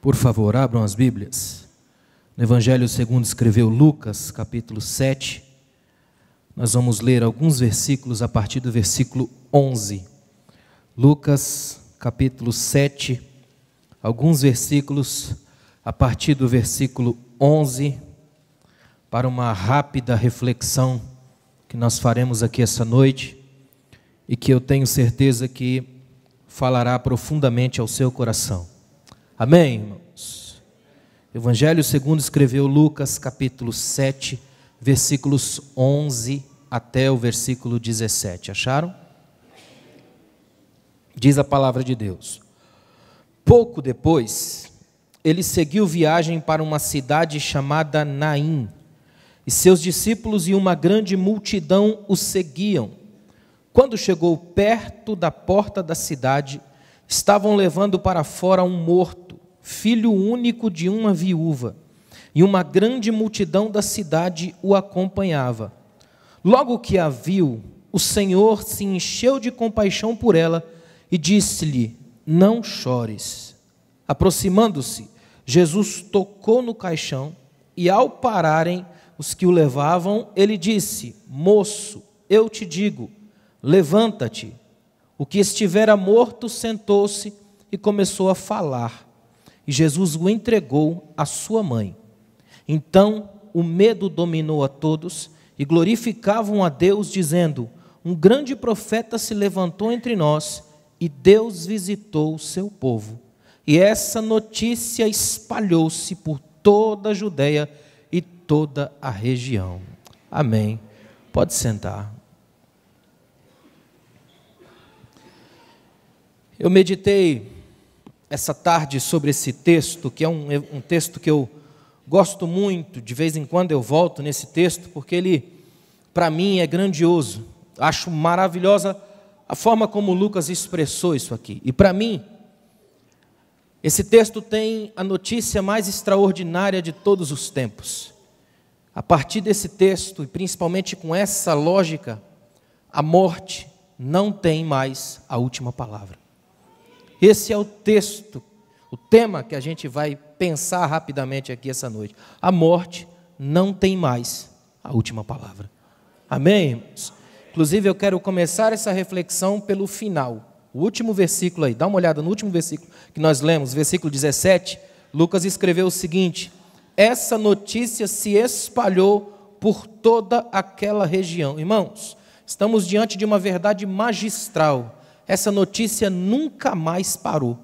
Por favor, abram as Bíblias. No Evangelho segundo escreveu Lucas, capítulo 7. Nós vamos ler alguns versículos a partir do versículo 11. Lucas, capítulo 7, alguns versículos a partir do versículo 11, para uma rápida reflexão que nós faremos aqui essa noite e que eu tenho certeza que falará profundamente ao seu coração. Amém, irmãos? Evangelho segundo escreveu Lucas, capítulo 7, versículos 11 até o versículo 17. Acharam? Diz a palavra de Deus: pouco depois, ele seguiu viagem para uma cidade chamada Naim, e seus discípulos e uma grande multidão o seguiam. Quando chegou perto da porta da cidade, estavam levando para fora um morto, filho único de uma viúva, e uma grande multidão da cidade o acompanhava. Logo que a viu, o Senhor se encheu de compaixão por ela e disse-lhe: não chores. Aproximando-se, Jesus tocou no caixão e, ao pararem os que o levavam, ele disse: moço, eu te digo, levanta-te. O que estivera morto sentou-se e começou a falar. E Jesus o entregou à sua mãe. Então o medo dominou a todos e glorificavam a Deus, dizendo: um grande profeta se levantou entre nós e Deus visitou o seu povo. E essa notícia espalhou-se por toda a Judeia e toda a região. Amém. Pode sentar. Eu meditei essa tarde sobre esse texto, que é um texto que eu gosto muito, de vez em quando eu volto nesse texto, porque ele, para mim, é grandioso. Acho maravilhosa a forma como Lucas expressou isso aqui. E para mim, esse texto tem a notícia mais extraordinária de todos os tempos. A partir desse texto, e principalmente com essa lógica, a morte não tem mais a última palavra. Esse é o texto, o tema que a gente vai pensar rapidamente aqui essa noite. A morte não tem mais a última palavra. Amém, irmãos? Inclusive, eu quero começar essa reflexão pelo final. O último versículo aí, dá uma olhada no último versículo que nós lemos, versículo 17. Lucas escreveu o seguinte: essa notícia se espalhou por toda aquela região. Irmãos, estamos diante de uma verdade magistral. Essa notícia nunca mais parou.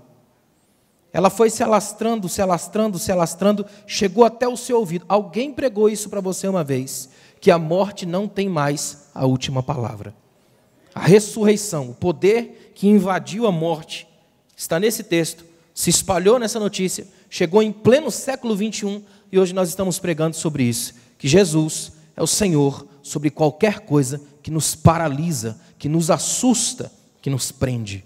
Ela foi se alastrando, chegou até o seu ouvido. Alguém pregou isso para você uma vez, que a morte não tem mais a última palavra. A ressurreição, o poder que invadiu a morte, está nesse texto, se espalhou nessa notícia, chegou em pleno século 21, e hoje nós estamos pregando sobre isso, que Jesus é o Senhor sobre qualquer coisa que nos paralisa, que nos assusta, que nos prende.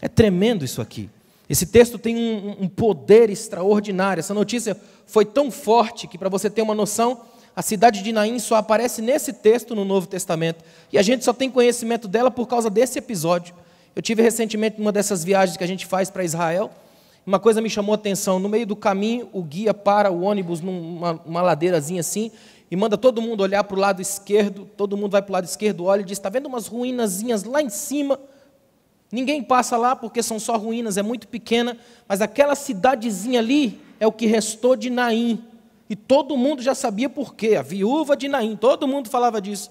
É tremendo isso aqui. Esse texto tem um poder extraordinário. Essa notícia foi tão forte que, para você ter uma noção, a cidade de Naim só aparece nesse texto no Novo Testamento. E a gente só tem conhecimento dela por causa desse episódio. Eu tive recentemente numa dessas viagens que a gente faz para Israel. Uma coisa me chamou a atenção. No meio do caminho, o guia para o ônibus numa ladeirazinha assim e manda todo mundo olhar para o lado esquerdo. Todo mundo vai para o lado esquerdo, olha e diz: está vendo umas ruínazinhas lá em cima? Ninguém passa lá porque são só ruínas, é muito pequena, mas aquela cidadezinha ali é o que restou de Naim. E todo mundo já sabia por quê, a viúva de Naim, todo mundo falava disso.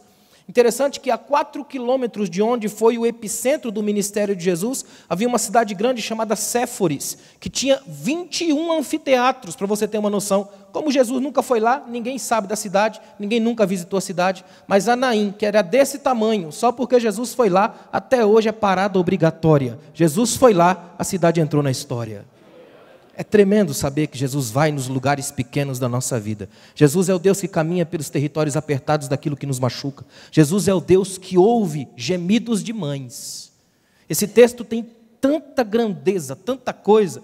Interessante que a 4 quilômetros de onde foi o epicentro do ministério de Jesus, havia uma cidade grande chamada Séforis, que tinha 21 anfiteatros, para você ter uma noção. Como Jesus nunca foi lá, ninguém sabe da cidade, ninguém nunca visitou a cidade, mas a Naim, que era desse tamanho, só porque Jesus foi lá, até hoje é parada obrigatória. Jesus foi lá, a cidade entrou na história. É tremendo saber que Jesus vai nos lugares pequenos da nossa vida. Jesus é o Deus que caminha pelos territórios apertados daquilo que nos machuca. Jesus é o Deus que ouve gemidos de mães. Esse texto tem tanta grandeza, tanta coisa,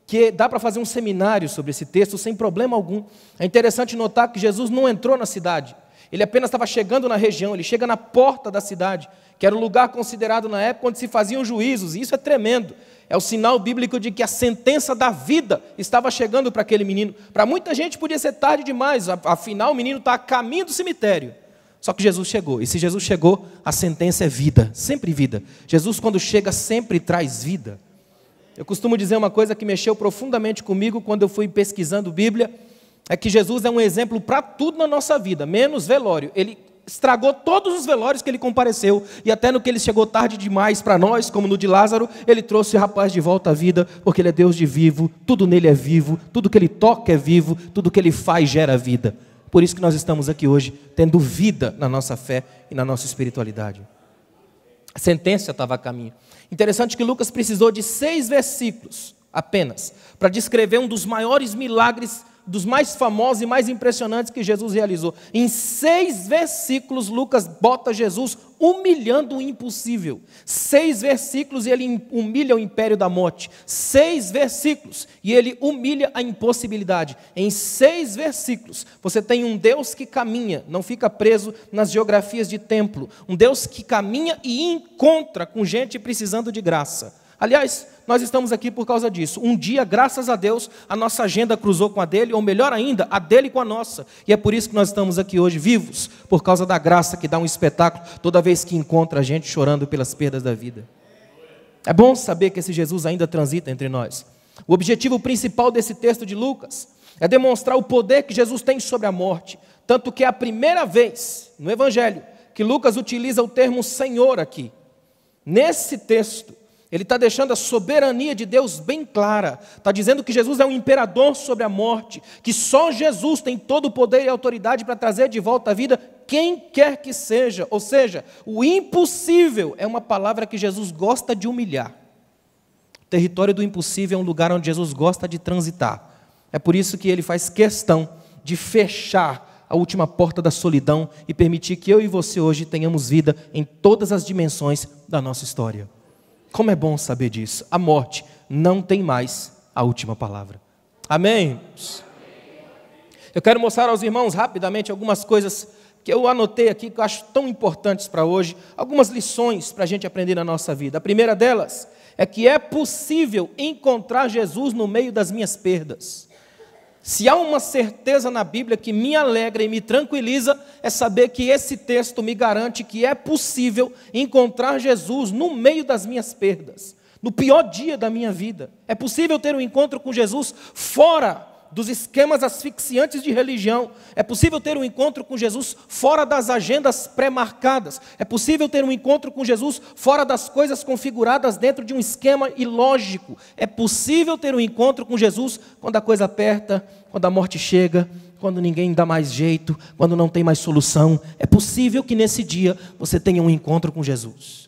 que dá para fazer um seminário sobre esse texto sem problema algum. É interessante notar que Jesus não entrou na cidade. Ele apenas estava chegando na região, ele chega na porta da cidade, que era o lugar considerado na época onde se faziam juízos, e isso é tremendo. É o sinal bíblico de que a sentença da vida estava chegando para aquele menino. Para muita gente podia ser tarde demais, afinal o menino está a caminho do cemitério. Só que Jesus chegou, e se Jesus chegou, a sentença é vida, sempre vida. Jesus, quando chega, sempre traz vida. Eu costumo dizer uma coisa que mexeu profundamente comigo quando eu fui pesquisando Bíblia, é que Jesus é um exemplo para tudo na nossa vida, menos velório. Ele estragou todos os velórios que ele compareceu, e até no que ele chegou tarde demais para nós, como no de Lázaro, ele trouxe o rapaz de volta à vida, porque ele é Deus de vivo, tudo nele é vivo, tudo que ele toca é vivo, tudo que ele faz gera vida. Por isso que nós estamos aqui hoje, tendo vida na nossa fé e na nossa espiritualidade. A sentença estava a caminho. Interessante que Lucas precisou de 6 versículos apenas, para descrever um dos maiores milagres, dos mais famosos e mais impressionantes que Jesus realizou. Em 6 versículos, Lucas bota Jesus humilhando o impossível. 6 versículos e ele humilha o império da morte. 6 versículos e ele humilha a impossibilidade. Em 6 versículos, você tem um Deus que caminha, não fica preso nas geografias de templo. Um Deus que caminha e encontra com gente precisando de graça. Aliás, nós estamos aqui por causa disso. Um dia, graças a Deus, a nossa agenda cruzou com a dele, ou melhor ainda, a dele com a nossa. E é por isso que nós estamos aqui hoje vivos, por causa da graça que dá um espetáculo toda vez que encontra a gente chorando pelas perdas da vida. É bom saber que esse Jesus ainda transita entre nós. O objetivo principal desse texto de Lucas é demonstrar o poder que Jesus tem sobre a morte. Tanto que é a primeira vez no Evangelho que Lucas utiliza o termo Senhor aqui. Nesse texto, ele está deixando a soberania de Deus bem clara. Está dizendo que Jesus é um imperador sobre a morte, que só Jesus tem todo o poder e autoridade para trazer de volta à vida quem quer que seja. Ou seja, o impossível é uma palavra que Jesus gosta de humilhar. O território do impossível é um lugar onde Jesus gosta de transitar. É por isso que ele faz questão de fechar a última porta da solidão e permitir que eu e você hoje tenhamos vida em todas as dimensões da nossa história. Como é bom saber disso. A morte não tem mais a última palavra. Amém? Eu quero mostrar aos irmãos rapidamente algumas coisas que eu anotei aqui, que eu acho tão importantes para hoje. Algumas lições para a gente aprender na nossa vida. A primeira delas é que é possível encontrar Jesus no meio das minhas perdas. Se há uma certeza na Bíblia que me alegra e me tranquiliza, é saber que esse texto me garante que é possível encontrar Jesus no meio das minhas perdas, no pior dia da minha vida. É possível ter um encontro com Jesus fora dos esquemas asfixiantes de religião. É possível ter um encontro com Jesus fora das agendas pré-marcadas. É possível ter um encontro com Jesus fora das coisas configuradas dentro de um esquema ilógico. É possível ter um encontro com Jesus quando a coisa aperta, quando a morte chega, quando ninguém dá mais jeito, quando não tem mais solução. É possível que nesse dia você tenha um encontro com Jesus.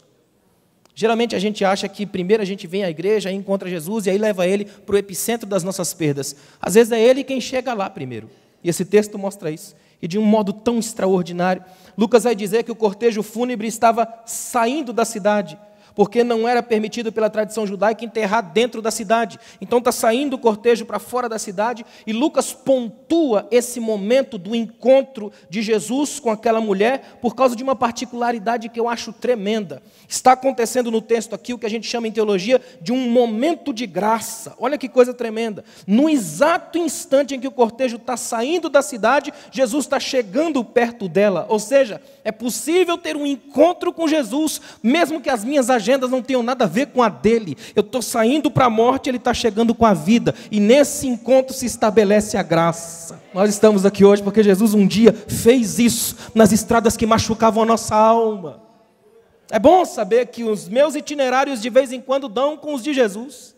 Geralmente a gente acha que primeiro a gente vem à igreja, aí encontra Jesus e aí leva ele para o epicentro das nossas perdas. Às vezes é ele quem chega lá primeiro. E esse texto mostra isso. E de um modo tão extraordinário. Lucas vai dizer que o cortejo fúnebre estava saindo da cidade, porque não era permitido pela tradição judaica enterrar dentro da cidade. Então está saindo o cortejo para fora da cidade, e Lucas pontua esse momento do encontro de Jesus com aquela mulher, por causa de uma particularidade que eu acho tremenda. Está acontecendo no texto aqui o que a gente chama em teologia de um momento de graça. Olha que coisa tremenda. No exato instante em que o cortejo está saindo da cidade, Jesus está chegando perto dela. Ou seja, é possível ter um encontro com Jesus, mesmo que as minhas agendas não tenham nada a ver com a dele. Eu estou saindo para a morte, ele está chegando com a vida. E nesse encontro se estabelece a graça. Nós estamos aqui hoje porque Jesus um dia fez isso nas estradas que machucavam a nossa alma. É bom saber que os meus itinerários de vez em quando dão com os de Jesus.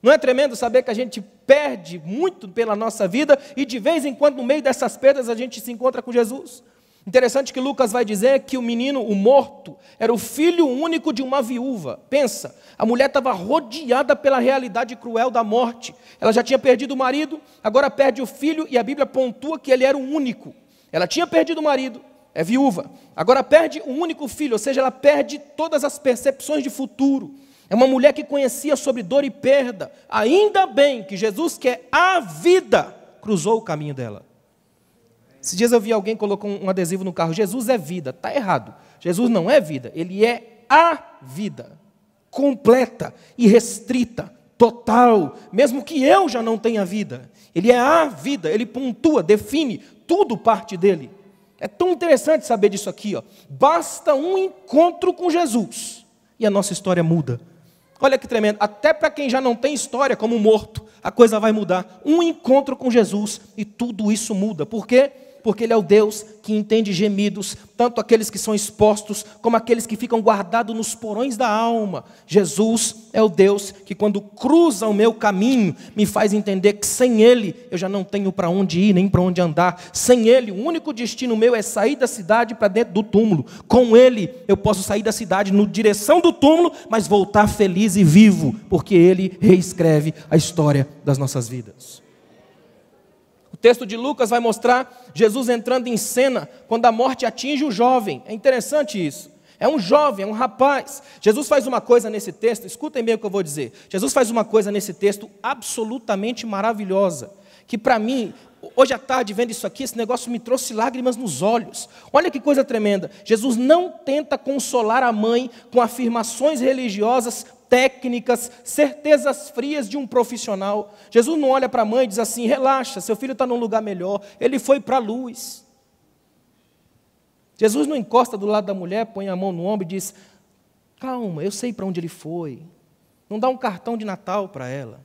Não é tremendo saber que a gente perde muito pela nossa vida e de vez em quando no meio dessas perdas a gente se encontra com Jesus? Interessante que Lucas vai dizer que o menino, o morto, era o filho único de uma viúva. Pensa, a mulher estava rodeada pela realidade cruel da morte. Ela já tinha perdido o marido, agora perde o filho, e a Bíblia pontua que ele era o único. Ela tinha perdido o marido, é viúva, agora perde o único filho, ou seja, ela perde todas as percepções de futuro. É uma mulher que conhecia sobre dor e perda. Ainda bem que Jesus, que é a vida, cruzou o caminho dela. Esses dias eu vi alguém colocou um adesivo no carro: Jesus é vida. Está errado. Jesus não é vida, ele é a vida, completa, irrestrita, total, mesmo que eu já não tenha vida. Ele é a vida, ele pontua, define, tudo parte dele. É tão interessante saber disso aqui, ó. Basta um encontro com Jesus e a nossa história muda. Olha que tremendo, até para quem já não tem história como morto, a coisa vai mudar. Um encontro com Jesus e tudo isso muda. Por quê? Porque Ele é o Deus que entende gemidos, tanto aqueles que são expostos, como aqueles que ficam guardados nos porões da alma. Jesus é o Deus que, quando cruza o meu caminho, me faz entender que sem Ele eu já não tenho para onde ir, nem para onde andar. Sem Ele, o único destino meu é sair da cidade para dentro do túmulo. Com Ele, eu posso sair da cidade na direção do túmulo, mas voltar feliz e vivo, porque Ele reescreve a história das nossas vidas. O texto de Lucas vai mostrar Jesus entrando em cena quando a morte atinge o jovem. É interessante isso. É um jovem, é um rapaz. Jesus faz uma coisa nesse texto, escutem bem o que eu vou dizer. Jesus faz uma coisa nesse texto absolutamente maravilhosa, que para mim, hoje à tarde, vendo isso aqui, esse negócio me trouxe lágrimas nos olhos. Olha que coisa tremenda. Jesus não tenta consolar a mãe com afirmações religiosas técnicas, certezas frias de um profissional. Jesus não olha para a mãe e diz assim: relaxa, seu filho está num lugar melhor, ele foi para a luz. Jesus não encosta do lado da mulher, põe a mão no ombro e diz: calma, eu sei para onde ele foi. Não dá um cartão de Natal para ela.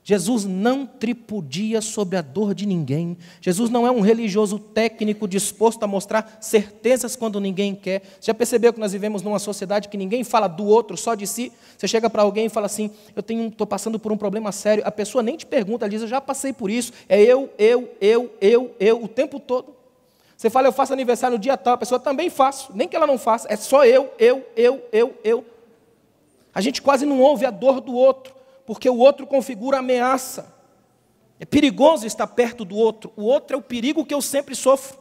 Jesus não tripudia sobre a dor de ninguém. Jesus não é um religioso técnico disposto a mostrar certezas quando ninguém quer. Você já percebeu que nós vivemos numa sociedade que ninguém fala do outro, só de si? Você chega para alguém e fala assim: estou passando por um problema sério. A pessoa nem te pergunta, ela diz: eu já passei por isso. É eu, o tempo todo. Você fala: eu faço aniversário no dia tal. A pessoa: também faço. Nem que ela não faça, é só eu. A gente quase não ouve a dor do outro, porque o outro configura ameaça. É perigoso estar perto do outro. O outro é o perigo que eu sempre sofro.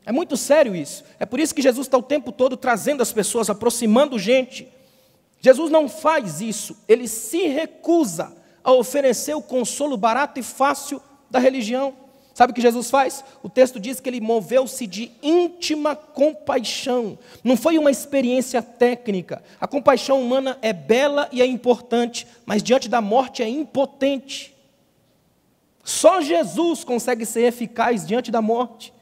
É muito sério isso. É por isso que Jesus está o tempo todo trazendo as pessoas, aproximando gente. Jesus não faz isso. Ele se recusa a oferecer o consolo barato e fácil da religião. Sabe o que Jesus faz? O texto diz que ele moveu-se de íntima compaixão. Não foi uma experiência técnica. A compaixão humana é bela e é importante, mas diante da morte é impotente. Só Jesus consegue ser eficaz diante da morte.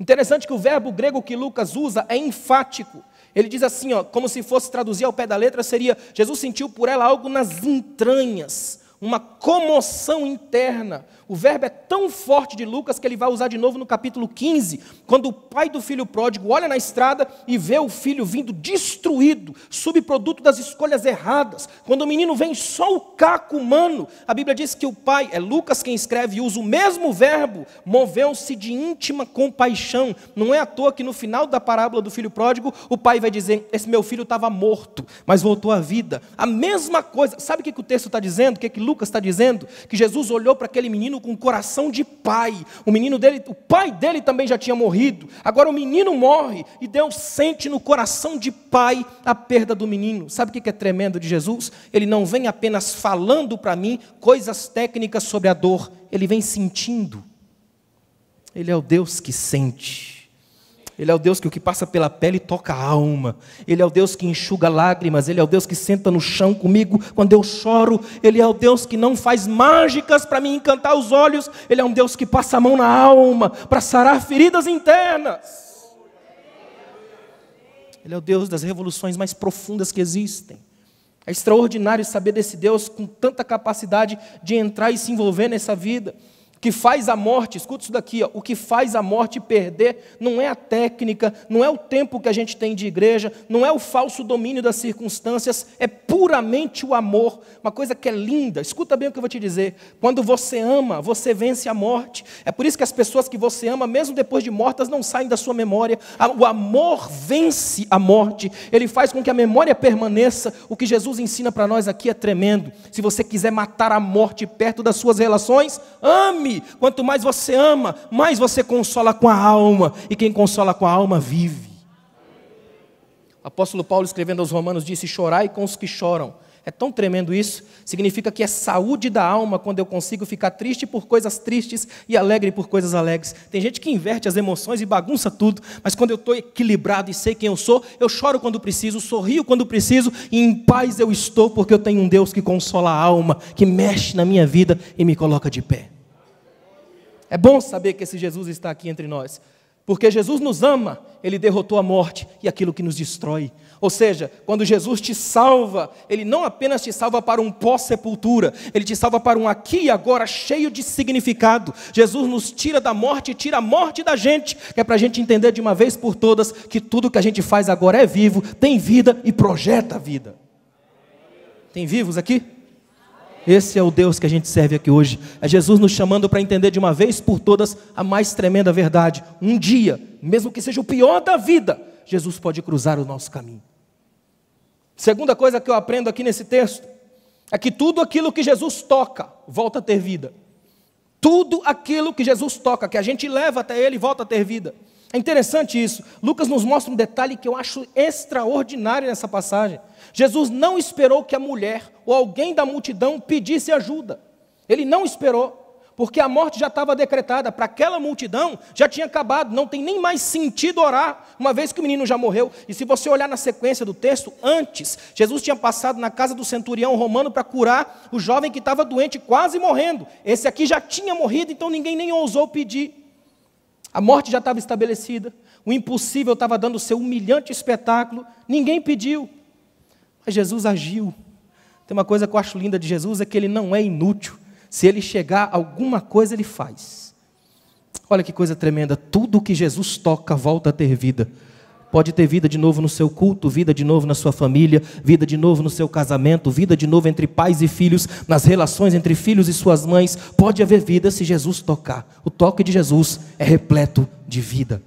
Interessante que o verbo grego que Lucas usa é enfático. Ele diz assim, ó, como se fosse traduzir ao pé da letra, seria: Jesus sentiu por ela algo nas entranhas, uma comoção interna. O verbo é tão forte de Lucas que ele vai usar de novo no capítulo 15, quando o pai do filho pródigo olha na estrada e vê o filho vindo destruído, subproduto das escolhas erradas. Quando o menino vem só o caco humano, a Bíblia diz que o pai, é Lucas quem escreve e usa o mesmo verbo, moveu-se de íntima compaixão. Não é à toa que no final da parábola do filho pródigo, o pai vai dizer: esse meu filho estava morto, mas voltou à vida. A mesma coisa. Sabe o que o texto está dizendo? O que Lucas está dizendo? Que Jesus olhou para aquele menino com um coração de pai. O pai dele também já tinha morrido. Agora o menino morre e Deus sente no coração de pai a perda do menino. Sabe o que é tremendo de Jesus? Ele não vem apenas falando para mim coisas técnicas sobre a dor. Ele vem sentindo. Ele é o Deus que sente. Ele é o Deus que o que passa pela pele toca a alma. Ele é o Deus que enxuga lágrimas. Ele é o Deus que senta no chão comigo quando eu choro. Ele é o Deus que não faz mágicas para me encantar os olhos. Ele é um Deus que passa a mão na alma para sarar feridas internas. Ele é o Deus das revoluções mais profundas que existem. É extraordinário saber desse Deus com tanta capacidade de entrar e se envolver nessa vida. O que faz a morte, escuta isso daqui, ó, o que faz a morte perder não é a técnica, não é o tempo que a gente tem de igreja, não é o falso domínio das circunstâncias, é puramente o amor. Uma coisa que é linda, escuta bem o que eu vou te dizer: quando você ama, você vence a morte. É por isso que as pessoas que você ama, mesmo depois de mortas, não saem da sua memória. O amor vence a morte, ele faz com que a memória permaneça. O que Jesus ensina para nós aqui é tremendo. Se você quiser matar a morte perto das suas relações, ame. Quanto mais você ama, mais você consola com a alma. E quem consola com a alma vive. O apóstolo Paulo, escrevendo aos Romanos, disse: chorai com os que choram, É tão tremendo isso. Significa que é saúde da alma quando eu consigo ficar triste por coisas tristes e alegre por coisas alegres. Tem gente que inverte as emoções e bagunça tudo, mas quando eu estou equilibrado e sei quem eu sou, eu choro quando preciso, sorrio quando preciso e em paz eu estou porque eu tenho um Deus que consola a alma, que mexe na minha vida e me coloca de pé. É bom saber que esse Jesus está aqui entre nós. Porque Jesus nos ama, Ele derrotou a morte e aquilo que nos destrói. Ou seja, quando Jesus te salva, Ele não apenas te salva para um pós-sepultura, Ele te salva para um aqui e agora cheio de significado. Jesus nos tira da morte e tira a morte da gente, que é para a gente entender de uma vez por todas que tudo que a gente faz agora é vivo, tem vida e projeta a vida. Tem vivos aqui? Esse é o Deus que a gente serve aqui hoje. É Jesus nos chamando para entender de uma vez por todas a mais tremenda verdade. Um dia, mesmo que seja o pior da vida, Jesus pode cruzar o nosso caminho. Segunda coisa que eu aprendo aqui nesse texto é que tudo aquilo que Jesus toca volta a ter vida. Tudo aquilo que Jesus toca, que a gente leva até Ele, volta a ter vida. É interessante isso. Lucas nos mostra um detalhe que eu acho extraordinário nessa passagem. Jesus não esperou que a mulher ou alguém da multidão pedisse ajuda. Ele não esperou, porque a morte já estava decretada. Para aquela multidão já tinha acabado, não tem nem mais sentido orar, uma vez que o menino já morreu. E se você olhar na sequência do texto, antes, Jesus tinha passado na casa do centurião romano para curar o jovem que estava doente, quase morrendo. Esse aqui já tinha morrido, então ninguém nem ousou pedir. A morte já estava estabelecida, o impossível estava dando o seu humilhante espetáculo, ninguém pediu, mas Jesus agiu. Tem uma coisa que eu acho linda de Jesus, é que Ele não é inútil. Se Ele chegar, alguma coisa Ele faz. Olha que coisa tremenda, tudo que Jesus toca volta a ter vida. Pode ter vida de novo no seu culto, vida de novo na sua família, vida de novo no seu casamento, vida de novo entre pais e filhos, nas relações entre filhos e suas mães. Pode haver vida se Jesus tocar. O toque de Jesus é repleto de vida.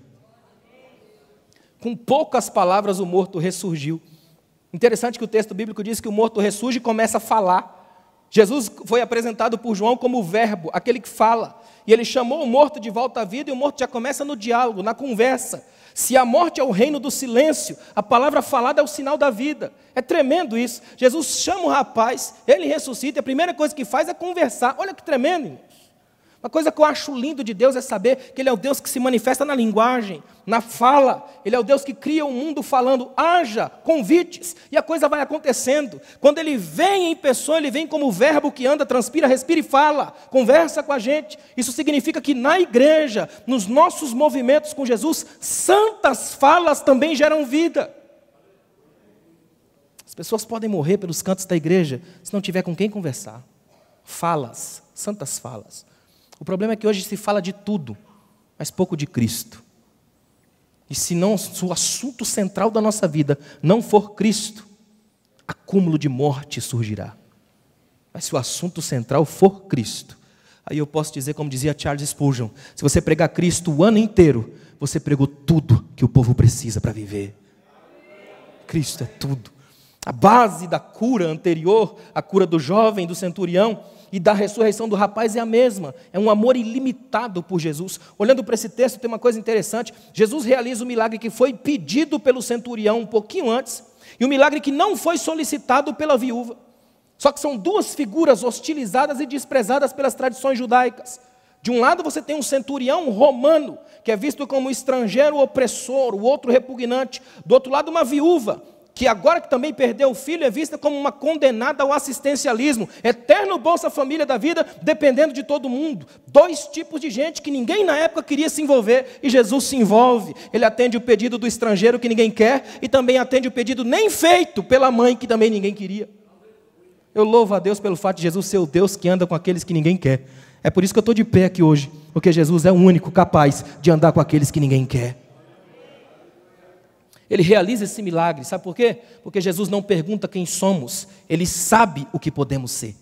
Com poucas palavras o morto ressurgiu. Interessante que o texto bíblico diz que o morto ressurge e começa a falar. Jesus foi apresentado por João como o verbo, aquele que fala. E ele chamou o morto de volta à vida e o morto já começa no diálogo, na conversa. Se a morte é o reino do silêncio, a palavra falada é o sinal da vida. É tremendo isso. Jesus chama o rapaz, ele ressuscita, e a primeira coisa que faz é conversar. Olha que tremendo, irmãos. Uma coisa que eu acho lindo de Deus é saber que Ele é o Deus que se manifesta na linguagem, na fala. Ele é o Deus que cria um mundo falando, haja convites, e a coisa vai acontecendo. Quando Ele vem em pessoa, Ele vem como o verbo que anda, transpira, respira e fala, conversa com a gente. Isso significa que na igreja, nos nossos movimentos com Jesus, santas falas também geram vida. As pessoas podem morrer pelos cantos da igreja, se não tiver com quem conversar. Falas, santas falas. O problema é que hoje se fala de tudo, mas pouco de Cristo. E se o assunto central da nossa vida não for Cristo, acúmulo de morte surgirá. Mas se o assunto central for Cristo, aí eu posso dizer, como dizia Charles Spurgeon, se você pregar Cristo o ano inteiro, você pregou tudo que o povo precisa para viver. Cristo é tudo. A base da cura anterior, a cura do jovem, do centurião, e da ressurreição do rapaz é a mesma, é um amor ilimitado por Jesus. Olhando para esse texto tem uma coisa interessante, Jesus realiza um milagre que foi pedido pelo centurião um pouquinho antes, e um milagre que não foi solicitado pela viúva. Só que são duas figuras hostilizadas e desprezadas pelas tradições judaicas. De um lado você tem um centurião romano, que é visto como estrangeiro opressor, o outro repugnante. Do outro lado uma viúva, que agora que também perdeu o filho, é vista como uma condenada ao assistencialismo, eterno Bolsa Família da vida, dependendo de todo mundo. Dois tipos de gente que ninguém na época queria se envolver, e Jesus se envolve. Ele atende o pedido do estrangeiro que ninguém quer, e também atende o pedido nem feito pela mãe que também ninguém queria. Eu louvo a Deus pelo fato de Jesus ser o Deus que anda com aqueles que ninguém quer. É por isso que eu estou de pé aqui hoje, porque Jesus é o único capaz de andar com aqueles que ninguém quer. Ele realiza esse milagre, sabe por quê? Porque Jesus não pergunta quem somos, Ele sabe o que podemos ser.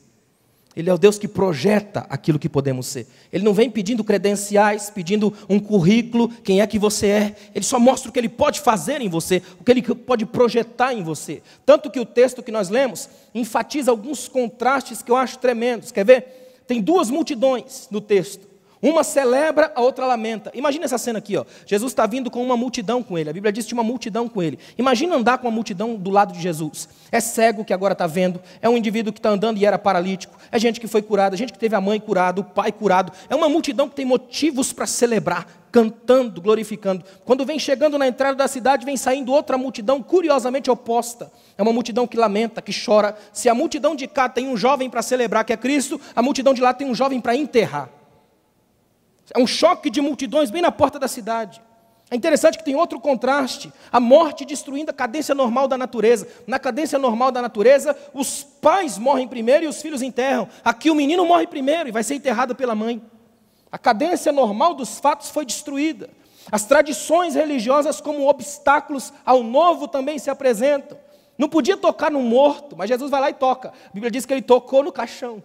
Ele é o Deus que projeta aquilo que podemos ser. Ele não vem pedindo credenciais, pedindo um currículo, quem é que você é. Ele só mostra o que Ele pode fazer em você, o que Ele pode projetar em você. Tanto que o texto que nós lemos enfatiza alguns contrastes que eu acho tremendos. Quer ver? Tem duas multidões no texto. Uma celebra, a outra lamenta. Imagina essa cena aqui, ó. Jesus está vindo com uma multidão com ele. A Bíblia diz que tinha uma multidão com ele. Imagina andar com uma multidão do lado de Jesus. É cego que agora está vendo. É um indivíduo que está andando e era paralítico. É gente que foi curada, gente que teve a mãe curada, o pai curado. É uma multidão que tem motivos para celebrar, cantando, glorificando. Quando vem chegando na entrada da cidade, vem saindo outra multidão curiosamente oposta. É uma multidão que lamenta, que chora. Se a multidão de cá tem um jovem para celebrar que é Cristo, a multidão de lá tem um jovem para enterrar. É um choque de multidões bem na porta da cidade. É interessante que tem outro contraste. A morte destruindo a cadência normal da natureza. Na cadência normal da natureza, os pais morrem primeiro e os filhos enterram. Aqui o menino morre primeiro e vai ser enterrado pela mãe. A cadência normal dos fatos foi destruída. As tradições religiosas como obstáculos ao novo também se apresentam. Não podia tocar no morto, mas Jesus vai lá e toca. A Bíblia diz que ele tocou no caixão.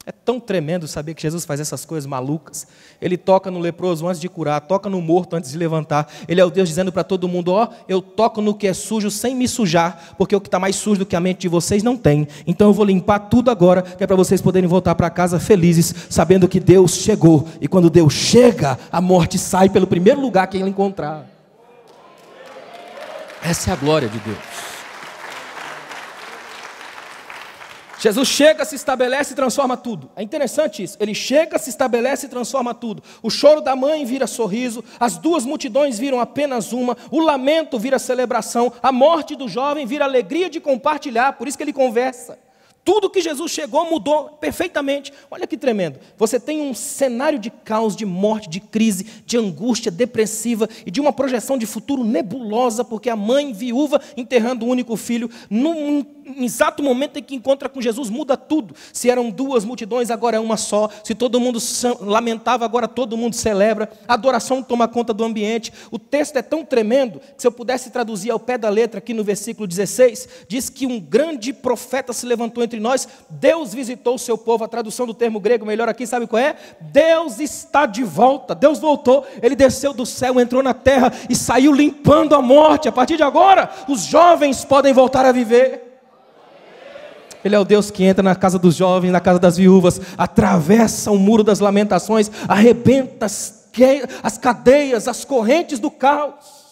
É tão tremendo saber que Jesus faz essas coisas malucas. Ele toca no leproso antes de curar, toca no morto antes de levantar. Ele é o Deus dizendo para todo mundo, ó, eu toco no que é sujo sem me sujar, porque o que está mais sujo do que a mente de vocês não tem. Então eu vou limpar tudo agora, que é para vocês poderem voltar para casa felizes, sabendo que Deus chegou. E quando Deus chega, a morte sai pelo primeiro lugar que ele encontrar. Essa é a glória de Deus. Jesus chega, se estabelece e transforma tudo. É interessante isso. Ele chega, se estabelece e transforma tudo. O choro da mãe vira sorriso, as duas multidões viram apenas uma, o lamento vira celebração, a morte do jovem vira alegria de compartilhar, por isso que ele conversa. Tudo que Jesus chegou mudou perfeitamente. Olha que tremendo. Você tem um cenário de caos, de morte, de crise, de angústia depressiva e de uma projeção de futuro nebulosa, porque a mãe viúva enterrando o único filho, num exato momento em que encontra com Jesus, muda tudo. Se eram duas multidões, agora é uma só. Se todo mundo lamentava, agora todo mundo celebra. A adoração toma conta do ambiente. O texto é tão tremendo que, se eu pudesse traduzir ao pé da letra, aqui no versículo 16, diz que um grande profeta se levantou entre nós, Deus visitou o seu povo. A tradução do termo grego melhor aqui, sabe qual é? Deus está de volta. Deus voltou, ele desceu do céu, entrou na terra e saiu limpando a morte. A partir de agora, os jovens podem voltar a viver. Ele é o Deus que entra na casa dos jovens, na casa das viúvas, atravessa o muro das lamentações, arrebenta as cadeias, as correntes do caos.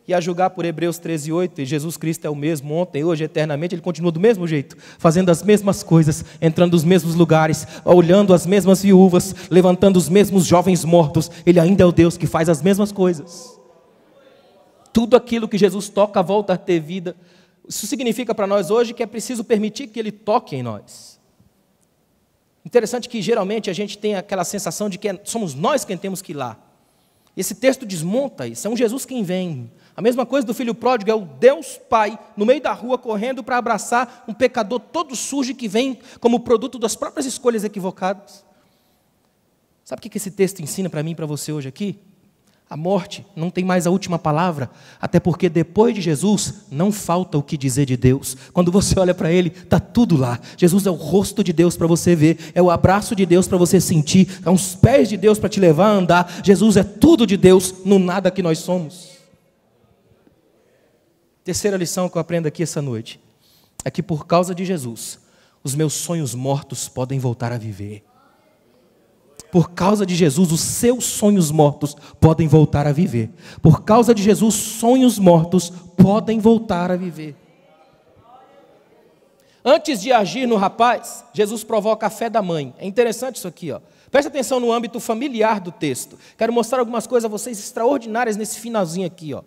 E a julgar por Hebreus 13:8, Jesus Cristo é o mesmo ontem, hoje, eternamente, ele continua do mesmo jeito, fazendo as mesmas coisas, entrando nos mesmos lugares, olhando as mesmas viúvas, levantando os mesmos jovens mortos. Ele ainda é o Deus que faz as mesmas coisas. Tudo aquilo que Jesus toca volta a ter vida. Isso significa para nós hoje que é preciso permitir que Ele toque em nós. Interessante que geralmente a gente tem aquela sensação de que somos nós quem temos que ir lá. Esse texto desmonta isso, é um Jesus quem vem. A mesma coisa do filho pródigo, é o Deus Pai no meio da rua correndo para abraçar um pecador todo sujo que vem como produto das próprias escolhas equivocadas. Sabe o que esse texto ensina para mim e para você hoje aqui? A morte não tem mais a última palavra, até porque depois de Jesus não falta o que dizer de Deus. Quando você olha para Ele, está tudo lá. Jesus é o rosto de Deus para você ver, é o abraço de Deus para você sentir, é os pés de Deus para te levar a andar. Jesus é tudo de Deus no nada que nós somos. Terceira lição que eu aprendo aqui essa noite é que por causa de Jesus, os meus sonhos mortos podem voltar a viver. Por causa de Jesus, os seus sonhos mortos podem voltar a viver. Por causa de Jesus, sonhos mortos podem voltar a viver. Antes de agir no rapaz, Jesus provoca a fé da mãe. É interessante isso aqui, ó. Preste atenção no âmbito familiar do texto. Quero mostrar algumas coisas a vocês extraordinárias nesse finalzinho aqui, ó.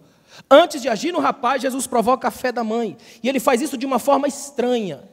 Antes de agir no rapaz, Jesus provoca a fé da mãe. E ele faz isso de uma forma estranha.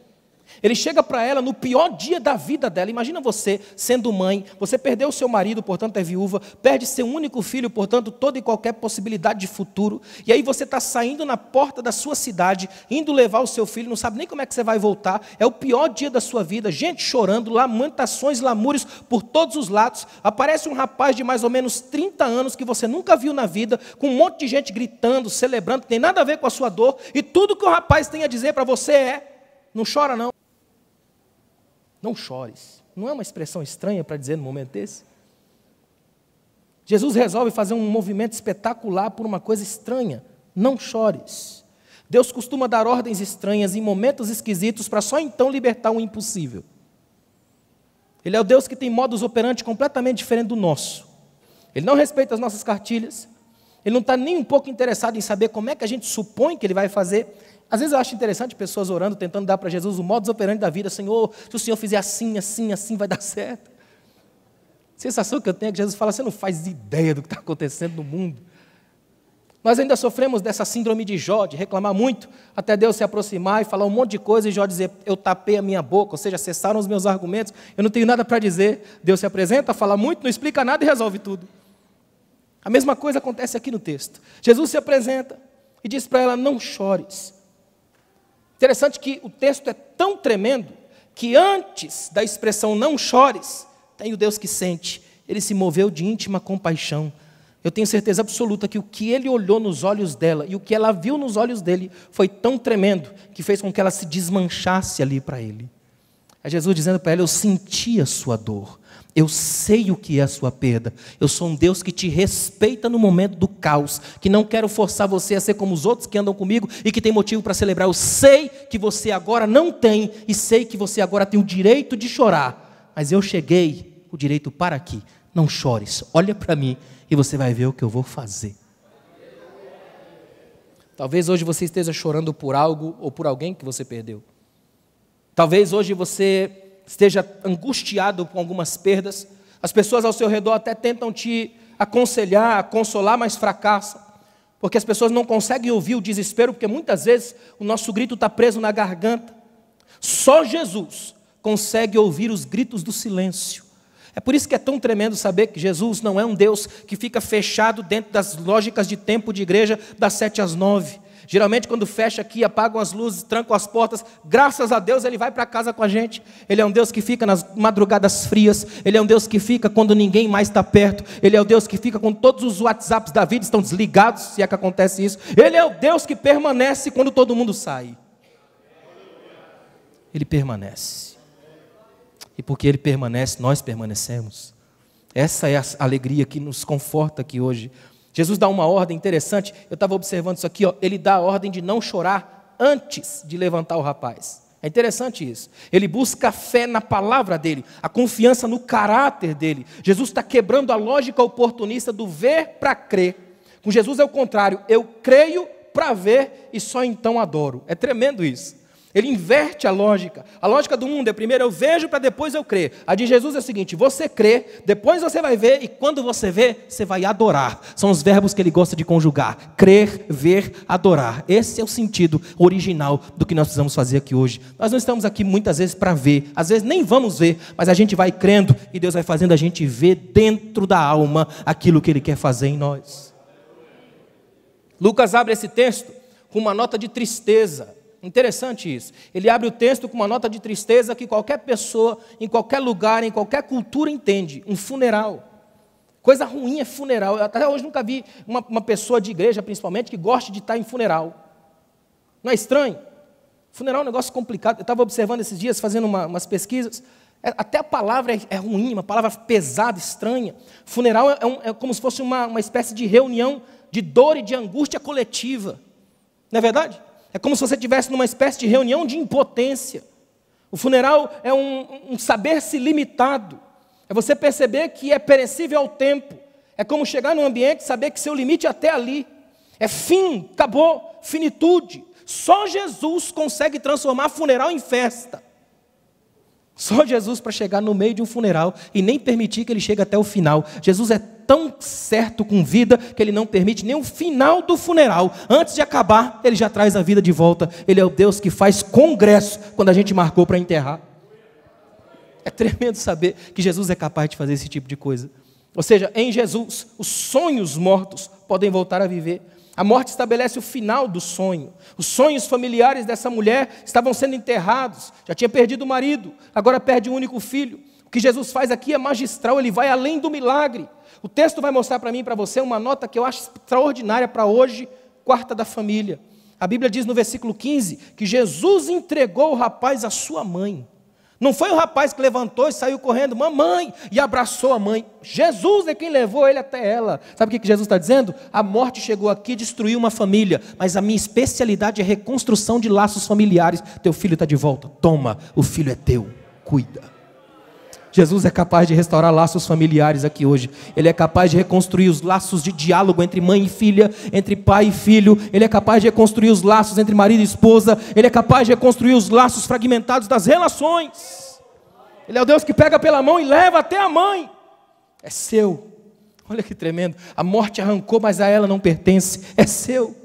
Ele chega para ela no pior dia da vida dela. Imagina você sendo mãe, você perdeu o seu marido, portanto é viúva, perde seu único filho, portanto toda e qualquer possibilidade de futuro, e aí você está saindo na porta da sua cidade, indo levar o seu filho, não sabe nem como é que você vai voltar, é o pior dia da sua vida, gente chorando, lamentações, lamúrios por todos os lados. Aparece um rapaz de mais ou menos 30 anos que você nunca viu na vida, com um monte de gente gritando, celebrando, que tem nada a ver com a sua dor, e tudo que o rapaz tem a dizer para você é: não chora não. Não chores. Não é uma expressão estranha para dizer no momento desse? Jesus resolve fazer um movimento espetacular por uma coisa estranha. Não chores. Deus costuma dar ordens estranhas em momentos esquisitos para só então libertar o impossível. Ele é o Deus que tem modus operandi completamente diferente do nosso. Ele não respeita as nossas cartilhas. Ele não está nem um pouco interessado em saber como é que a gente supõe que Ele vai fazer. Às vezes eu acho interessante pessoas orando, tentando dar para Jesus o modus operandi da vida. Senhor, se o Senhor fizer assim, assim, assim, vai dar certo. A sensação que eu tenho é que Jesus fala, você não faz ideia do que está acontecendo no mundo. Nós ainda sofremos dessa síndrome de Jó, de reclamar muito, até Deus se aproximar e falar um monte de coisa, e Jó dizer, eu tapei a minha boca, ou seja, cessaram os meus argumentos, eu não tenho nada para dizer. Deus se apresenta, fala muito, não explica nada e resolve tudo. A mesma coisa acontece aqui no texto. Jesus se apresenta e diz para ela, não chores. Interessante que o texto é tão tremendo, que antes da expressão não chores, tem o Deus que sente. Ele se moveu de íntima compaixão. Eu tenho certeza absoluta que o que ele olhou nos olhos dela e o que ela viu nos olhos dele foi tão tremendo que fez com que ela se desmanchasse ali para ele. É Jesus dizendo para ela, eu senti a sua dor, eu sei o que é a sua perda, eu sou um Deus que te respeita no momento do caos, que não quero forçar você a ser como os outros que andam comigo e que tem motivo para celebrar. Eu sei que você agora não tem e sei que você agora tem o direito de chorar, mas eu cheguei o direito para aqui. Não chores, olha para mim e você vai ver o que eu vou fazer. Talvez hoje você esteja chorando por algo ou por alguém que você perdeu. Talvez hoje você esteja angustiado com algumas perdas. As pessoas ao seu redor até tentam te aconselhar, consolar, mas fracassam. Porque as pessoas não conseguem ouvir o desespero, porque muitas vezes o nosso grito está preso na garganta. Só Jesus consegue ouvir os gritos do silêncio. É por isso que é tão tremendo saber que Jesus não é um Deus que fica fechado dentro das lógicas de tempo de igreja das 7 às 9. Geralmente quando fecha aqui, apagam as luzes, trancam as portas, graças a Deus Ele vai para casa com a gente. Ele é um Deus que fica nas madrugadas frias, Ele é um Deus que fica quando ninguém mais está perto, Ele é o Deus que fica quando todos os WhatsApps da vida estão desligados, se é que acontece isso. Ele é o Deus que permanece quando todo mundo sai. Ele permanece. E porque Ele permanece, nós permanecemos. Essa é a alegria que nos conforta aqui hoje. Jesus dá uma ordem interessante, eu estava observando isso aqui, ó, ele dá a ordem de não chorar antes de levantar o rapaz. É interessante isso. Ele busca a fé na palavra dele, a confiança no caráter dele. Jesus está quebrando a lógica oportunista do ver para crer. Com Jesus é o contrário, eu creio para ver e só então adoro. É tremendo isso. Ele inverte a lógica. A lógica do mundo é primeiro eu vejo para depois eu crer. A de Jesus é o seguinte, você crê, depois você vai ver e quando você vê, você vai adorar. São os verbos que ele gosta de conjugar. Crer, ver, adorar. Esse é o sentido original do que nós precisamos fazer aqui hoje. Nós não estamos aqui muitas vezes para ver, às vezes nem vamos ver, mas a gente vai crendo e Deus vai fazendo a gente ver dentro da alma aquilo que Ele quer fazer em nós. Lucas abre esse texto com uma nota de tristeza. Interessante isso. Ele abre o texto com uma nota de tristeza que qualquer pessoa, em qualquer lugar, em qualquer cultura entende. Um funeral. Coisa ruim é funeral. Eu até hoje nunca vi uma pessoa de igreja, principalmente, que goste de estar em funeral. Não é estranho? Funeral é um negócio complicado. Eu estava observando esses dias, fazendo umas pesquisas. Até a palavra é ruim, uma palavra pesada, estranha. Funeral é como se fosse uma espécie de reunião de dor e de angústia coletiva. Não é verdade? É como se você estivesse numa espécie de reunião de impotência. O funeral é um saber-se limitado. É você perceber que é perecível ao tempo. É como chegar num ambiente e saber que seu limite é até ali. É fim, acabou, finitude. Só Jesus consegue transformar funeral em festa. Só Jesus para chegar no meio de um funeral e nem permitir que ele chegue até o final. Jesus é tão certo com vida que Ele não permite nem o final do funeral. Antes de acabar, Ele já traz a vida de volta. Ele é o Deus que faz congresso quando a gente marcou para enterrar. É tremendo saber que Jesus é capaz de fazer esse tipo de coisa. Ou seja, em Jesus, os sonhos mortos podem voltar a viver. A morte estabelece o final do sonho. Os sonhos familiares dessa mulher estavam sendo enterrados. Já tinha perdido o marido, agora perde o único filho. O que Jesus faz aqui é magistral, Ele vai além do milagre. O texto vai mostrar para mim e para você uma nota que eu acho extraordinária para hoje, quarta da família. A Bíblia diz no versículo 15 que Jesus entregou o rapaz à sua mãe. Não foi o rapaz que levantou e saiu correndo, mamãe, e abraçou a mãe. Jesus é quem levou ele até ela. Sabe o que Jesus está dizendo? A morte chegou aqui e destruiu uma família, mas a minha especialidade é reconstrução de laços familiares. Teu filho está de volta, toma, o filho é teu, cuida. Jesus é capaz de restaurar laços familiares aqui hoje. Ele é capaz de reconstruir os laços de diálogo entre mãe e filha, entre pai e filho. Ele é capaz de reconstruir os laços entre marido e esposa. Ele é capaz de reconstruir os laços fragmentados das relações. Ele é o Deus que pega pela mão e leva até a mãe. É seu. Olha que tremendo. A morte arrancou, mas a ela não pertence. É seu.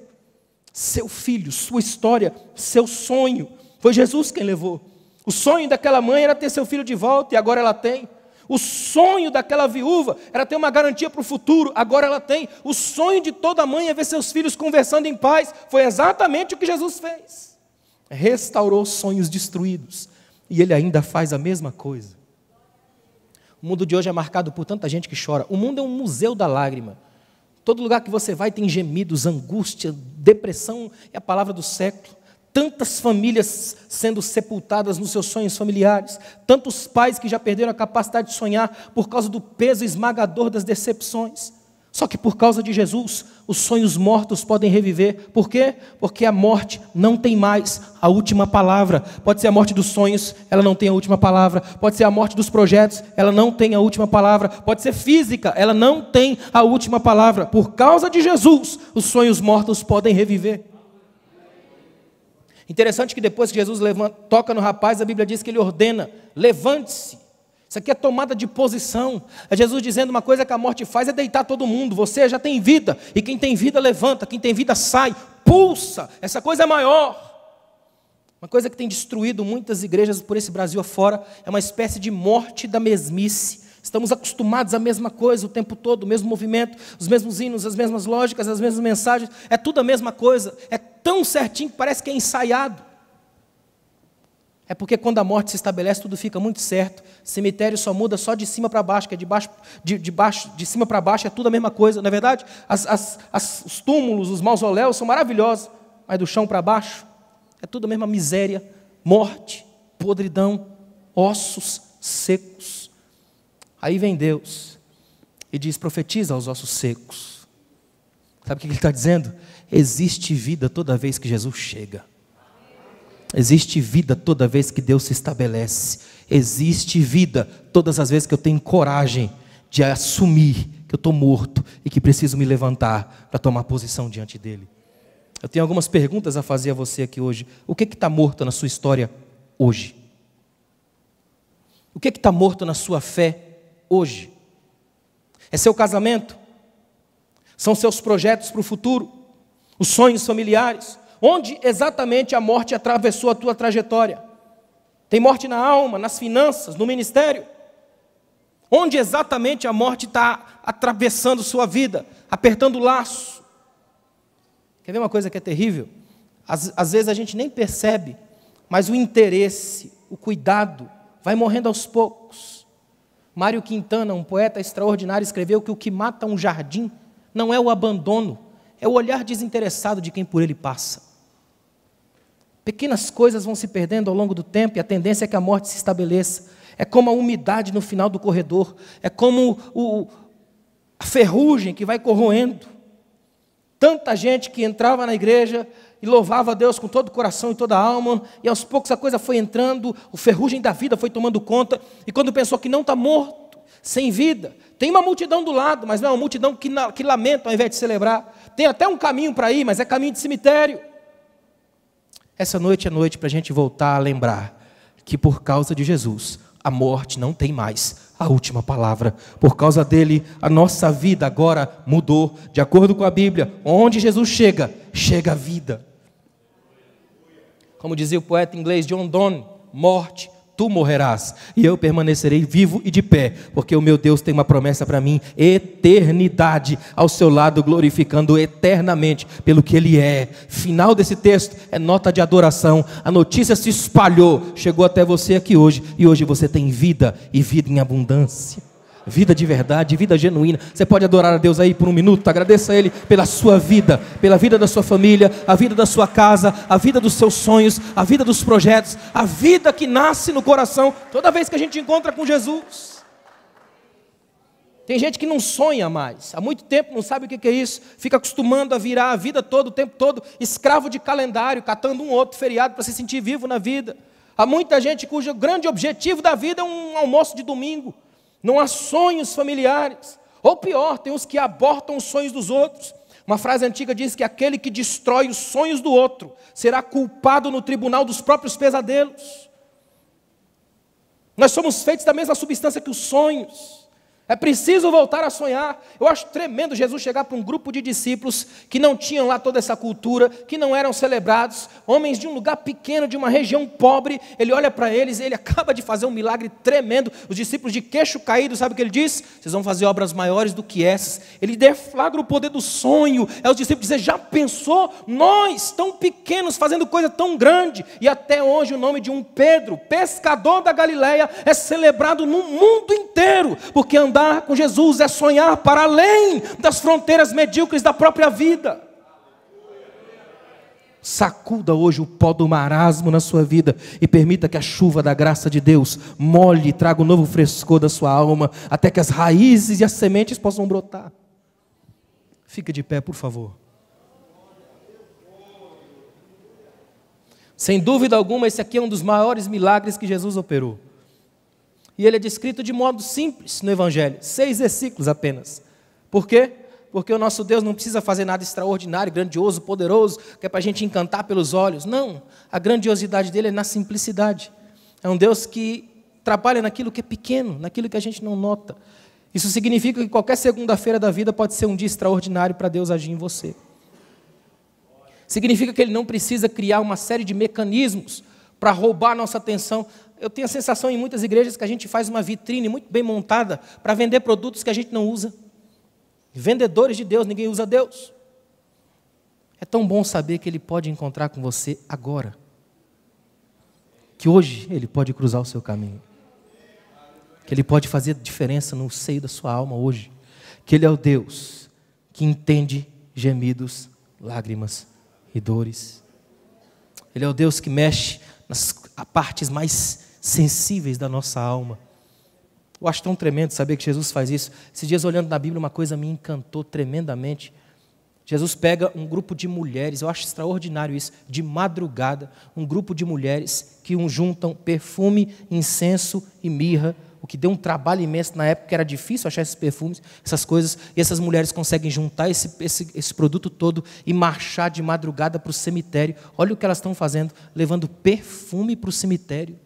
Seu filho, sua história, seu sonho. Foi Jesus quem levou. O sonho daquela mãe era ter seu filho de volta, e agora ela tem. O sonho daquela viúva era ter uma garantia para o futuro, agora ela tem. O sonho de toda mãe é ver seus filhos conversando em paz. Foi exatamente o que Jesus fez. Restaurou sonhos destruídos. E Ele ainda faz a mesma coisa. O mundo de hoje é marcado por tanta gente que chora. O mundo é um museu da lágrima. Todo lugar que você vai tem gemidos, angústia, depressão, é a palavra do século. Tantas famílias sendo sepultadas nos seus sonhos familiares, tantos pais que já perderam a capacidade de sonhar por causa do peso esmagador das decepções. Só que por causa de Jesus, os sonhos mortos podem reviver. Por quê? Porque a morte não tem mais a última palavra. Pode ser a morte dos sonhos, ela não tem a última palavra. Pode ser a morte dos projetos, ela não tem a última palavra. Pode ser física, ela não tem a última palavra. Por causa de Jesus, os sonhos mortos podem reviver. Interessante que depois que Jesus toca no rapaz, a Bíblia diz que ele ordena: levante-se. Isso aqui é tomada de posição. É Jesus dizendo: uma coisa que a morte faz é deitar todo mundo. Você já tem vida, e quem tem vida levanta, quem tem vida sai, pulsa. Essa coisa é maior. Uma coisa que tem destruído muitas igrejas por esse Brasil afora é uma espécie de morte da mesmice. Estamos acostumados à mesma coisa o tempo todo, o mesmo movimento, os mesmos hinos, as mesmas lógicas, as mesmas mensagens. É tudo a mesma coisa. É tão certinho que parece que é ensaiado. É porque quando a morte se estabelece, tudo fica muito certo. Cemitério só muda só de cima para baixo, que é de cima para baixo é tudo a mesma coisa. Na verdade, os túmulos, os mausoléus são maravilhosos, mas do chão para baixo é tudo a mesma miséria, morte, podridão, ossos secos. Aí vem Deus e diz: profetiza aos ossos secos. Sabe o que Ele está dizendo? Existe vida toda vez que Jesus chega. Existe vida toda vez que Deus se estabelece. Existe vida todas as vezes que eu tenho coragem de assumir que eu estou morto e que preciso me levantar para tomar posição diante dEle. Eu tenho algumas perguntas a fazer a você aqui hoje. O que está morto na sua história hoje? O que está morto na sua fé hoje? É seu casamento? São seus projetos para o futuro? Os sonhos familiares? Onde exatamente a morte atravessou a tua trajetória? Tem morte na alma, nas finanças, no ministério? Onde exatamente a morte está atravessando sua vida, apertando o laço? Quer ver uma coisa que é terrível? Às vezes a gente nem percebe, mas o interesse, o cuidado, vai morrendo aos poucos. Mário Quintana, um poeta extraordinário, escreveu que o que mata um jardim não é o abandono, é o olhar desinteressado de quem por ele passa. Pequenas coisas vão se perdendo ao longo do tempo e a tendência é que a morte se estabeleça. É como a umidade no final do corredor, é como a ferrugem que vai corroendo. Tanta gente que entrava na igreja e louvava a Deus com todo o coração e toda a alma, e aos poucos a coisa foi entrando, o ferrugem da vida foi tomando conta, e quando pensou que não está morto, sem vida, tem uma multidão do lado, mas não é uma multidão que lamenta ao invés de celebrar. Tem até um caminho para ir, mas é caminho de cemitério. Essa noite é noite para a gente voltar a lembrar que por causa de Jesus, a morte não tem mais a última palavra. Por causa dele, a nossa vida agora mudou. De acordo com a Bíblia, onde Jesus chega, chega a vida. Como dizia o poeta inglês John Donne: morte, tu morrerás, e eu permanecerei vivo e de pé, porque o meu Deus tem uma promessa para mim: eternidade ao seu lado, glorificando eternamente pelo que Ele é. Final desse texto é nota de adoração. A notícia se espalhou, chegou até você aqui hoje, e hoje você tem vida, e vida em abundância. Vida de verdade, vida genuína. Você pode adorar a Deus aí por um minuto? Agradeça a Ele pela sua vida, pela vida da sua família, a vida da sua casa, a vida dos seus sonhos, a vida dos projetos, a vida que nasce no coração toda vez que a gente encontra com Jesus. Tem gente que não sonha mais, há muito tempo não sabe o que é isso, fica acostumando a virar a vida toda, o tempo todo, escravo de calendário, catando um outro feriado para se sentir vivo na vida. Há muita gente cujo grande objetivo da vida é um almoço de domingo. Não há sonhos familiares. Ou pior, tem os que abortam os sonhos dos outros. Uma frase antiga diz que aquele que destrói os sonhos do outro será culpado no tribunal dos próprios pesadelos. Nós somos feitos da mesma substância que os sonhos. É preciso voltar a sonhar. Eu acho tremendo Jesus chegar para um grupo de discípulos que não tinham lá toda essa cultura, que não eram celebrados, homens de um lugar pequeno, de uma região pobre. Ele olha para eles, ele acaba de fazer um milagre tremendo. Os discípulos de queixo caído, sabe o que ele diz? Vocês vão fazer obras maiores do que essas. Ele deflagra o poder do sonho. É os discípulos dizer, já pensou? Nós, tão pequenos, fazendo coisa tão grande. E até hoje o nome de um Pedro, pescador da Galileia, é celebrado no mundo inteiro, porque andar com Jesus é sonhar para além das fronteiras medíocres da própria vida. Sacuda hoje o pó do marasmo na sua vida e permita que a chuva da graça de Deus molhe e traga um novo frescor da sua alma, até que as raízes e as sementes possam brotar. Fica de pé, por favor. Sem dúvida alguma, esse aqui é um dos maiores milagres que Jesus operou. E ele é descrito de modo simples no Evangelho, 6 versículos apenas. Por quê? Porque o nosso Deus não precisa fazer nada extraordinário, grandioso, poderoso, que é para a gente encantar pelos olhos. Não, a grandiosidade dele é na simplicidade. É um Deus que trabalha naquilo que é pequeno, naquilo que a gente não nota. Isso significa que qualquer segunda-feira da vida pode ser um dia extraordinário para Deus agir em você. Significa que ele não precisa criar uma série de mecanismos para roubar a nossa atenção. Eu tenho a sensação em muitas igrejas que a gente faz uma vitrine muito bem montada para vender produtos que a gente não usa. Vendedores de Deus, ninguém usa Deus. É tão bom saber que Ele pode encontrar com você agora. Que hoje Ele pode cruzar o seu caminho. Que Ele pode fazer diferença no seio da sua alma hoje. Que Ele é o Deus que entende gemidos, lágrimas e dores. Ele é o Deus que mexe nas partes mais sensíveis da nossa alma. Eu acho tão tremendo saber que Jesus faz isso. Esses dias, olhando na Bíblia, uma coisa me encantou tremendamente. Jesus pega um grupo de mulheres, eu acho extraordinário isso, de madrugada, um grupo de mulheres que juntam perfume, incenso e mirra, o que deu um trabalho imenso na época, que era difícil achar esses perfumes, essas coisas, e essas mulheres conseguem juntar esse produto todo e marchar de madrugada para o cemitério. Olha o que elas estão fazendo, levando perfume para o cemitério.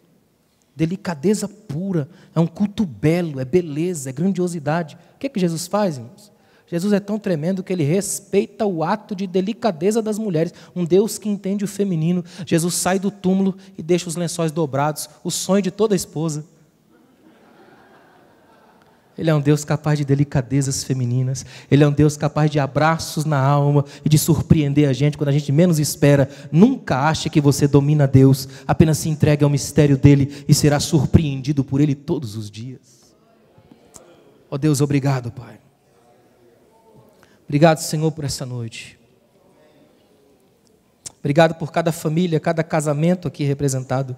Delicadeza pura, é um culto belo, é beleza, é grandiosidade. O que Jesus faz, irmãos? Jesus é tão tremendo que Ele respeita o ato de delicadeza das mulheres. Um Deus que entende o feminino. Jesus sai do túmulo e deixa os lençóis dobrados, o sonho de toda esposa. Ele é um Deus capaz de delicadezas femininas. Ele é um Deus capaz de abraços na alma e de surpreender a gente quando a gente menos espera. Nunca ache que você domina Deus. Apenas se entregue ao mistério dEle e será surpreendido por Ele todos os dias. Ó Deus, obrigado, Pai. Obrigado, Senhor, por essa noite. Obrigado por cada família, cada casamento aqui representado.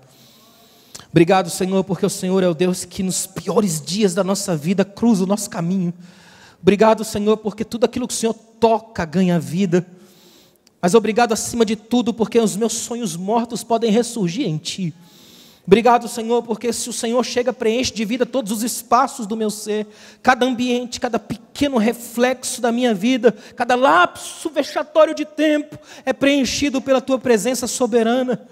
Obrigado, Senhor, porque o Senhor é o Deus que nos piores dias da nossa vida cruza o nosso caminho. Obrigado, Senhor, porque tudo aquilo que o Senhor toca ganha vida. Mas obrigado acima de tudo, porque os meus sonhos mortos podem ressurgir em Ti. Obrigado, Senhor, porque se o Senhor chega, preenche de vida todos os espaços do meu ser, cada ambiente, cada pequeno reflexo da minha vida, cada lapso vexatório de tempo é preenchido pela Tua presença soberana.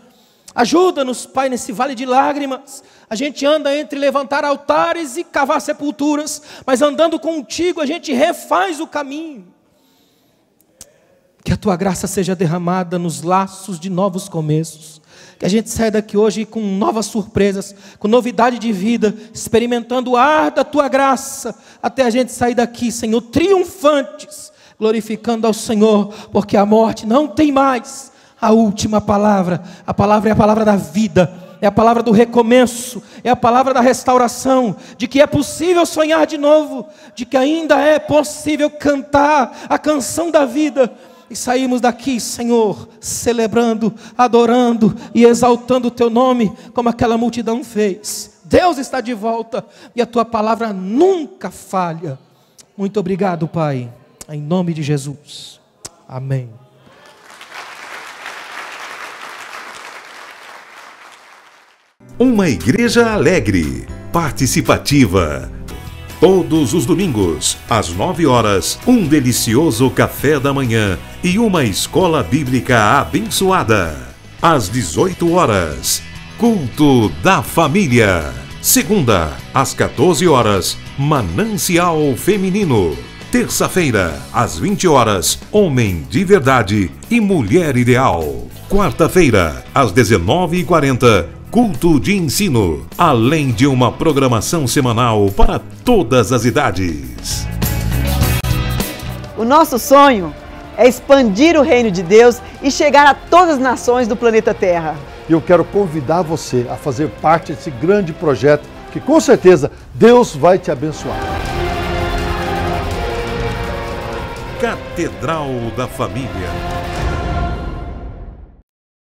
Ajuda-nos, Pai, nesse vale de lágrimas. A gente anda entre levantar altares e cavar sepulturas, mas andando contigo a gente refaz o caminho. Que a Tua graça seja derramada nos laços de novos começos. Que a gente saia daqui hoje com novas surpresas, com novidade de vida, experimentando o ar da Tua graça, até a gente sair daqui, Senhor, triunfantes, glorificando ao Senhor, porque a morte não tem mais a última palavra. A palavra é a palavra da vida, é a palavra do recomeço, é a palavra da restauração, de que é possível sonhar de novo, de que ainda é possível cantar a canção da vida, e saímos daqui, Senhor, celebrando, adorando e exaltando o Teu nome, como aquela multidão fez. Deus está de volta, e a Tua palavra nunca falha. Muito obrigado, Pai, em nome de Jesus, amém. Uma igreja alegre, participativa. Todos os domingos, às 9 horas, um delicioso café da manhã e uma escola bíblica abençoada. Às 18 horas, culto da família. Segunda, às 14 horas, Manancial Feminino. Terça-feira, às 20 horas, Homem de Verdade e Mulher Ideal. Quarta-feira, às 19h40, Culto de Ensino, além de uma programação semanal para todas as idades. O nosso sonho é expandir o reino de Deus e chegar a todas as nações do planeta Terra. E eu quero convidar você a fazer parte desse grande projeto que com certeza Deus vai te abençoar. Catedral da Família.